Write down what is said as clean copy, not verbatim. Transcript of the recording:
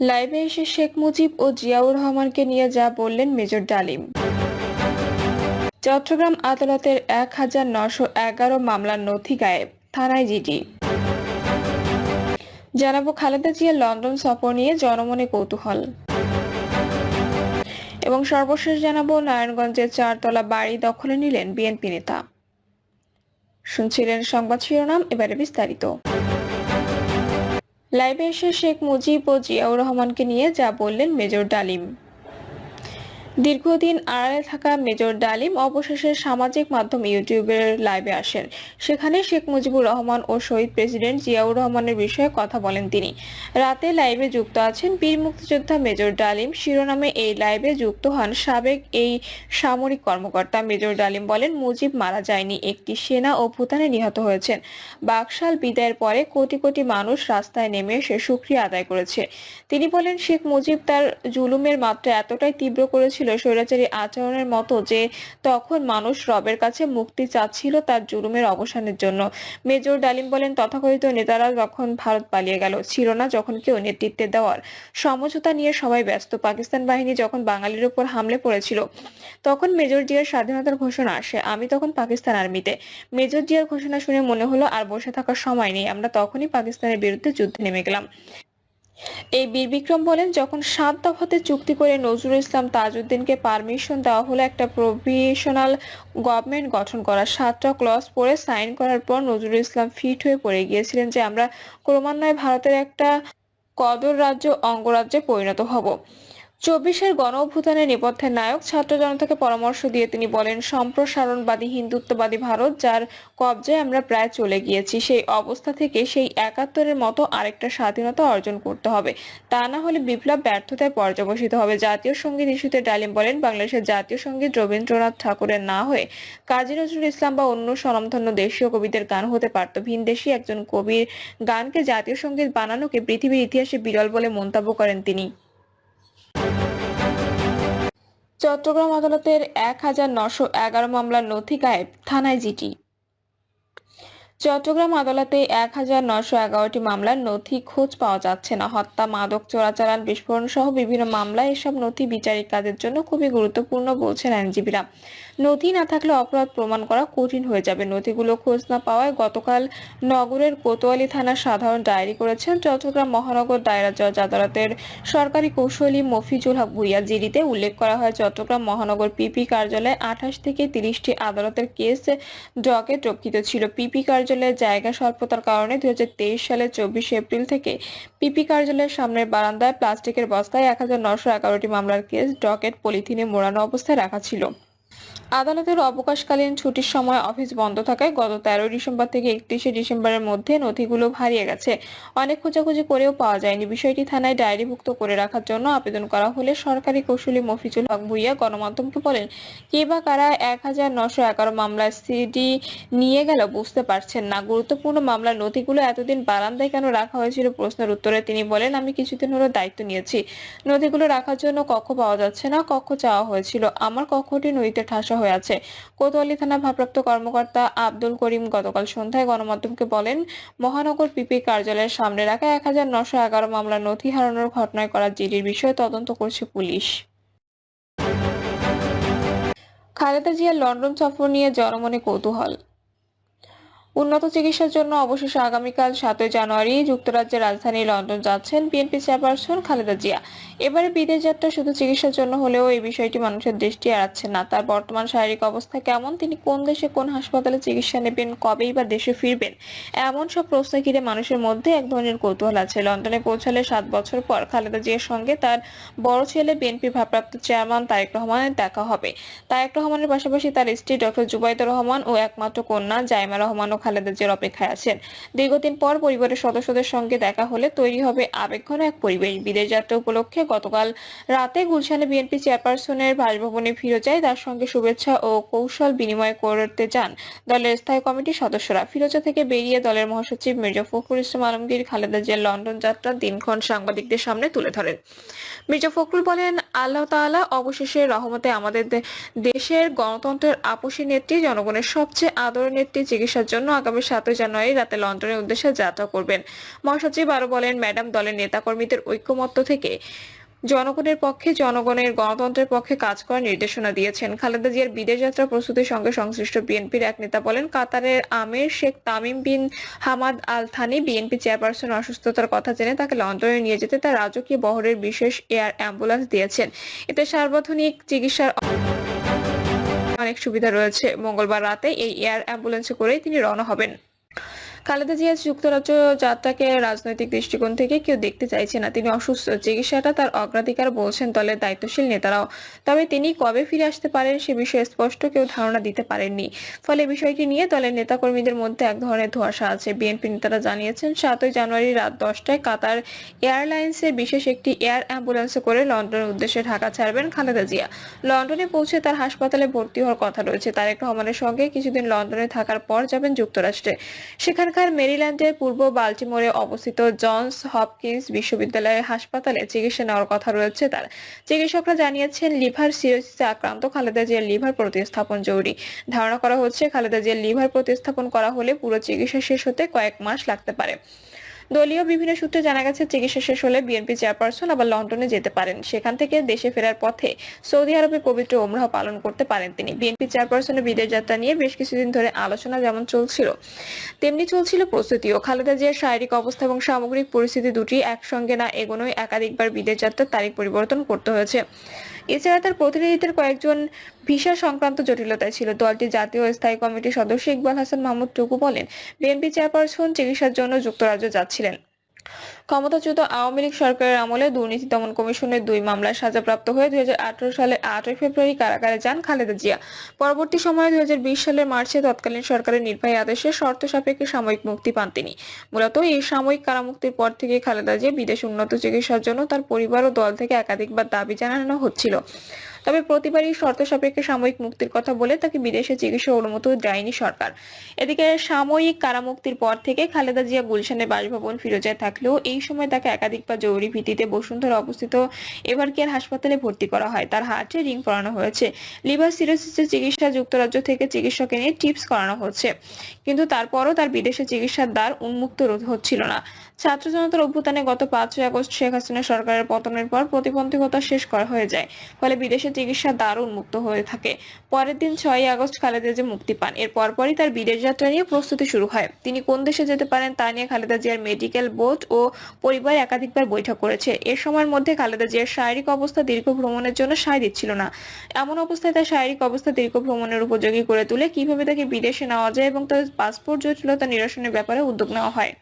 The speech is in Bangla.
লাইভে এসে শেখ মুজিব ও জিয়াউর রহমানকে নিয়ে যা বললেন মেজর ডালিম। চট্টগ্রাম আদালতের ১,৯১১ মামলার নথি গায়েব, থানায় জিডি। জানাবো খালেদা জিয়ার লন্ডন সফর নিয়ে জনমনে কৌতূহল। এবং সর্বশেষ জানাবো নারায়ণগঞ্জের 4 তলা বাড়ি দখলে নিলেন বিএনপি নেতা। শুনছিলেন সংবাদ শিরোনাম, এবারে বিস্তারিত। লাইভে এসে শেখ মুজিব ও জিয়াউর রহমানকে নিয়ে যা বললেন মেজর ডালিম। দীর্ঘদিন আড়ালে থাকা মেজর ডালিম অবশেষে সামাজিক মাধ্যম ইউটিউবের লাইভে আসেন। সেখানে শেখ মুজিবুর রহমান ও শহীদ প্রেসিডেন্ট জিয়াউর রহমানের বিষয়ে কথা বলেন তিনি। রাতে লাইভে যুক্ত আছেন বীর মুক্তিযোদ্ধা মেজর ডালিম শিরোনামে এই লাইভে যুক্ত হন সাবেক এই সামরিক কর্মকর্তা। মেজর ডালিম বলেন, মুজিব মারা যায়নি, একটি সেনা অভ্যুত্থানে নিহত হয়েছেন। বাকশাল বিদায়ের পরে কোটি কোটি মানুষ রাস্তায় নেমে এসে শুকরিয়া আদায় করেছে। তিনি বলেন, শেখ মুজিব তার জুলুমের মাত্রা এতটাই তীব্র করেছিল, স্বৈরাচারী আচরণের মতো, যে তখন মানুষ রবের কাছে মুক্তি চাচ্ছিল তার জুলুমের অবসানের জন্য। মেজর ডালিম বলেন, তথাকথিত নেতারা যখন ভারত পালিয়ে গেল, ছিল না যখন কেউ নেতৃত্বে দেওয়ার সমঝোতা নিয়ে সবাই ব্যস্ত। পাকিস্তান বাহিনী যখন বাঙালির উপর হামলে পড়েছিল, তখন মেজর জিয়ার স্বাধীনতার ঘোষণা আসে। আমি তখন পাকিস্তান আর্মিতে। মেজর জিয়ার ঘোষণা শুনে মনে হলো আর বসে থাকার সময় নেই, আমরা তখনই পাকিস্তানের বিরুদ্ধে যুদ্ধে নেমে গেলাম। এই বীর বিক্রম বলেন, যখন 7 দফাতে চুক্তি করে নজরুল ইসলাম তাজউদ্দিনকে পারমিশন দেওয়া হলো একটা প্রভিশনাল গভর্নমেন্ট গঠন করার, 7টা ক্লজ পড়ে সাইন করার পর নজরুল ইসলাম ফিট হয়ে পড়ে গিয়েছিলেন যে আমরা ক্রমান্বয়ে ভারতের একটা কদর রাজ্য অঙ্গরাজ্যে পরিণত হব। 24-এর গণ অভ্যুত্থানের নেপথ্যের নায়ক ছাত্র জনতাকে পরামর্শ দিয়ে তিনি বলেন, সম্প্রসারণবাদী হিন্দুত্ববাদী ভারত যার কবজায় আমরা প্রায় চলে গিয়েছি, সেই অবস্থা থেকে সেই 71-এর মতো আরেকটা স্বাধীনতা অর্জন করতে হবে, তা না হলে বিপ্লব ব্যর্থতায় পর্যবসিত হবে। জাতীয় সঙ্গীত ইস্যুতে ডালিম বলেন, বাংলাদেশের জাতীয় সঙ্গীত রবীন্দ্রনাথ ঠাকুরের না হয়ে কাজী নজরুল ইসলাম বা অন্য স্বনামধন্য দেশীয় কবিদের গান হতে পারত। ভিনদেশী একজন কবির গানকে জাতীয় সঙ্গীত বানানোকে পৃথিবীর ইতিহাসে বিরল বলে মন্তব্য করেন তিনি। চট্টগ্রাম আদালতের ১,৯১১ মামলার নথি গায়েব, থানায় জিডি। চট্টগ্রাম আদালতে ১,৯১১টি মামলার নথি খোঁজ পাওয়া যাচ্ছে না। হত্যা, মাদক চোরাচালান, বিস্ফোরণ সহ বিভিন্ন মামলায় এসব নথি বিচারিক কাজের জন্য খুবই গুরুত্বপূর্ণ বলছেন আইনজীবীরা। নথি না থাকলে অপরাধ প্রমাণ করা কঠিন হয়ে যাবে। নথিগুলো খোঁজ না পাওয়ায় গতকাল নগরের কোতোয়ালি থানার সাধারণ ডায়েরি করেছেন চট্টগ্রাম মহানগর দায়রা জজ আদালতের সরকারি কৌঁসুলি মফিজুল হক ভূঁইয়া। জিডিতে উল্লেখ করা হয়, চট্টগ্রাম মহানগর পিপি কার্যালয়ে 28 থেকে 30টি আদালতের কেস ডকেট রক্ষিত ছিল। পিপি কার্যালয়ের জায়গা স্বল্পতার কারণে 2023 সালের 24 এপ্রিল থেকে পিপি কার্যালয়ের সামনের বারান্দায় প্লাস্টিকের বস্তায় ১,৯১১টি মামলার কেস ডকেট পলিথিনে মোড়ানো অবস্থায় রাখা ছিল। আদালতের অবকাশকালীন ছুটির সময় অফিস বন্ধ থাকায় গত 13 ডিসেম্বর থেকে 31 ডিসেম্বরের মধ্যে নথিগুলো হারিয়ে গেছে। অনেক খোঁজাখুঁজি করেও পাওয়া যায়নি। বিষয়টি থানায় ডায়েরিভুক্ত করে রাখার জন্য আবেদন করা হলে সরকারি কৌঁসুলি মফিজুল হক ভূঁইয়া গণমাধ্যমকে বলেন, কে বা কারা ১,৯১১ মামলার সিডি নিয়ে গেল বুঝতে পারছেন না। গুরুত্বপূর্ণ মামলার নথিগুলো এতদিন বারান্দায় কেন রাখা হয়েছিল প্রশ্নের উত্তরে তিনি বলেন, আমি কিছুদিন হলো দায়িত্ব নিয়েছি। নথিগুলো রাখার জন্য কক্ষ পাওয়া যাচ্ছে না। কক্ষ চাওয়া হয়েছিল, আমার কক্ষটি নদীতে ঠাসা হয়ে আছে। কোতোয়ালি থানা ভারপ্রাপ্ত কর্মকর্তা আব্দুল করিম গতকাল সন্ধ্যায় গণমাধ্যমকে বলেন, মহানগর পিপি কার্যালয়ের সামনে রাখা ১,৯১১ মামলার নথি হারানোর ঘটনায় করা জিডির বিষয়ে তদন্ত করছে পুলিশ। খালেদা জিয়ার লন্ডন সফর নিয়ে জনমনে কৌতূহল। উন্নত চিকিৎসার জন্য অবশেষে আগামীকাল 7 জানুয়ারি যুক্তরাজ্যের রাজধানী লন্ডন যাচ্ছেন বিএনপি চেয়ারপারসন খালেদা জিয়া। এবারে বিদেশ যাত্রা শুধু চিকিৎসার জন্য হলেও এই বিষয়টি মানুষের দৃষ্টি এড়াচ্ছে না। তার বর্তমান শারীরিক অবস্থা কেমন, তিনি কোন দেশে কোন হাসপাতালে চিকিৎসা নেবেন, কবেই বা দেশে ফিরবেন, এমন সব প্রশ্ন ঘিরে মানুষের মধ্যে এক ধরনের কৌতূহল আছে। লন্ডনে পৌঁছালে 7 বছর পর খালেদা জিয়ার সঙ্গে তার বড় ছেলে বিএনপি ভারপ্রাপ্ত চেয়ারম্যান তারেক রহমানের দেখা হবে। তারেক রহমানের পাশাপাশি তার স্ত্রী ডক্টর জুবাইদা রহমান ও একমাত্র কন্যা জাইমা রহমান খালেদা জিয়ার অপেক্ষায় আছেন। দীর্ঘদিন পর পরিবারের সদস্যদের সঙ্গে দেখা হলে তৈরি হবে আবেগঘন এক পরিবেশ। বিদেশ যাত্রা উপলক্ষে গতকাল রাতে গুলশানে বিএনপি চেয়ারপারসনের বাসভবনে ফিরোজায় তার সঙ্গে শুভেচ্ছা ও কৌশল বিনিময় করতে যান দলের স্থায়ী কমিটির সদস্যরা। ফিরোজা থেকে বেরিয়ে দলের মহাসচিব মির্জা ফখরুল ইসলাম আলমগীর খালেদা জিয়ার লন্ডন যাত্রার দিনক্ষণ সাংবাদিকদের সামনে তুলে ধরেন। মির্জা ফখরুল বলেন, আল্লাহ তাআলা অবশেষে রহমতে আমাদের দেশের গণতন্ত্রের আপসী নেত্রী, জনগণের সবচেয়ে আদরের নেত্রী চিকিৎসার জন্য আগামী 7 জানুয়ারি রাতে লন্ডনের উদ্দেশ্যে যাত্রা করবেন। মহাসচিব আরো বলেন, ম্যাডাম দলের নেতাকর্মীদের ঐক্যমত্য থেকে জনগণের পক্ষে, জনগণের গণতন্ত্রের পক্ষে কাজ করার নির্দেশনা দিয়েছেন। খালেদা জিয়ার বিদেশ যাত্রা প্রস্তুতির সঙ্গে সংশ্লিষ্ট বিএনপির এক নেতা বলেন, কাতারের আমির Sheikh Tamim bin Hamad Al Thani BNP chairperson অসুস্থতার কথা জেনে তাকে লন্ডনে নিয়ে যেতে তার রাজকীয় বহরের বিশেষ এয়ার অ্যাম্বুলেন্স দিয়েছেন। এতে সার্বক্ষণিক চিকিৎসার অনেক সুবিধা রয়েছে। মঙ্গলবার রাতে এই এয়ার অ্যাম্বুলেন্সে করেই তিনি রওনা হবেন। খালেদা জিয়া যুক্তরাজ্য যাত্রাকে রাজনৈতিক দৃষ্টিকোণ থেকে কেউ দেখতে চাইছে না। তিনি অসুস্থ, চিকিৎসাটা তার অগ্রাধিকার বলছেন দলের দায়িত্বশীল নেতারাও। তবে তিনি কবে ফিরে আসতে পারেন সে বিষয়ে স্পষ্ট কেউ ধারণা দিতে পারেননি। ফলে বিষয়টি নিয়ে দলের নেতাকর্মীদের মধ্যে এক ধরনের ধোঁয়াশা আছে। বিএনপি নেতারা জানিয়েছেন, 7 জানুয়ারি রাত 10টায় কাতার এয়ারলাইন্সের বিশেষ একটি এয়ার অ্যাম্বুলেন্সে করে লন্ডনের উদ্দেশ্যে ঢাকা ছাড়বেন খালেদা জিয়া। লন্ডনে পৌঁছে তার হাসপাতালে ভর্তি হওয়ার কথা রয়েছে। তারেক রহমানের সঙ্গে কিছুদিন লন্ডনে থাকার পর যাবেন যুক্তরাষ্ট্রে। সেখানকার মেরিল্যান্ডের পূর্ব বাল্টিমোরে অবস্থিত জনস হপকিন্স বিশ্ববিদ্যালয়ের হাসপাতালে চিকিৎসা নেওয়ার কথা রয়েছে তার। চিকিৎসকরা জানিয়েছেন, লিভার সিরোসিসে আক্রান্ত খালেদা জিয়ার লিভার প্রতিস্থাপন জরুরি। ধারণা করা হচ্ছে, খালেদা জিয়ার লিভার প্রতিস্থাপন করা হলে পুরো চিকিৎসা শেষ হতে কয়েক মাস লাগতে পারে। দলীয় বিভিন্ন সূত্রে জানা গেছে, চিকিৎসা শেষ হলে বিএনপি চেয়ারপারসন আবার লন্ডনে যেতে পারেন। সেখান থেকে দেশে ফেরার পথে সৌদি আরবে পবিত্র ওমরাহ পালন করতে পারেন তিনি। বিএনপি চেয়ারপারসনের বিদেশ যাত্রা নিয়ে বেশ কিছুদিন ধরে আলোচনা যেমন চলছিল, তেমনি চলছিল প্রস্তুতিও। খালেদা জিয়ার শারীরিক অবস্থা এবং সামগ্রিক পরিস্থিতি দুটি একসঙ্গে না এগোনোয় একাধিকবার বিদেশ যাত্রার তারিখ পরিবর্তন করতে হয়েছে। এছাড়া তার প্রতিনিধিদের কয়েকজন ভিসা সংক্রান্ত জটিলতায় ছিল। দলটির জাতীয় স্থায়ী কমিটির সদস্য ইকবাল হাসান মাহমুদ টুকু বলেন, বিএনপি চেয়ারপারসন চিকিৎসার জন্য যুক্তরাজ্য যাচ্ছিলেন। ক্ষমতাচ্যুত আওয়ামী লীগ সরকারের আমলে দুর্নীতি দমন কমিশনের 2 মামলায় সাজাপ্রাপ্ত হয়ে 2018 সালের 8 ফেব্রুয়ারি কারাগারে যান খালেদা জিয়া। পরবর্তী সময়ে 2020 সালের মার্চে তৎকালীন সরকারের নির্বাহী আদেশে শর্ত সাপেক্ষে সাময়িক মুক্তি পান তিনি। মূলত এই সাময়িক কারামুক্তির পর থেকে খালেদা জিয়া বিদেশে উন্নত চিকিৎসার জন্য তার পরিবার ও দল থেকে একাধিকবার দাবি জানানো হচ্ছিল। তবে প্রতিবারই শর্ত সাপেক্ষে সাময়িক মুক্তির কথা বলে তাকে বিদেশে চিকিৎসা অনুমতি দেয়নি সরকার। এদিকে সাময়িক কারামুক্তির পর থেকে খালেদা জিয়া গুলশানের বাসভবন ফিরোজায় থাকলেও এই সময় তাকে একাধিকবার জরুরি ভিত্তিতে বসুন্ধরা অবস্থিত এভারকেয়ার হাসপাতালে ভর্তি করা হয়। তার হার্টে রিং পরানো হয়েছে। লিভার সিরোসিসের চিকিৎসা যুক্তরাজ্য থেকে চিকিৎসক এনে টিপস করানো হচ্ছে, কিন্তু তারপরও তার বিদেশে চিকিৎসার দ্বার উন্মুক্ত হচ্ছিল না। ছাত্র জনতার অভ্যুত্থানে গত 5 আগস্ট শেখ হাসিনা সরকারের পতনের পর প্রতিবন্ধকতা শেষ করা হয়ে যায়। ফলে বিদেশে চিকিৎসার দ্বার উন্মুক্ত হয়ে থাকে। পরের দিন 6 আগস্ট খালেদা জিয়া মুক্তি পান। এর পরপরই তার বিদেশ যাত্রা নিয়ে প্রস্তুতি শুরু হয়। তিনি কোন দেশে যেতে পারেন তা নিয়ে খালেদা জিয়ার মেডিকেল বোর্ড ও পরিবার একাধিকবার বৈঠক করেছে। এর সময়ের মধ্যে খালেদা জিয়ার শারীরিক অবস্থা দীর্ঘ ভ্রমণের জন্য সায় দিচ্ছিল না। এমন অবস্থায় তার শারীরিক অবস্থা দীর্ঘ ভ্রমণের উপযোগী করে তুলে কিভাবে তাকে বিদেশে নেওয়া যায় এবং তার পাসপোর্ট জটিলতা নিরসনের ব্যাপারে উদ্যোগ নেওয়া হয়।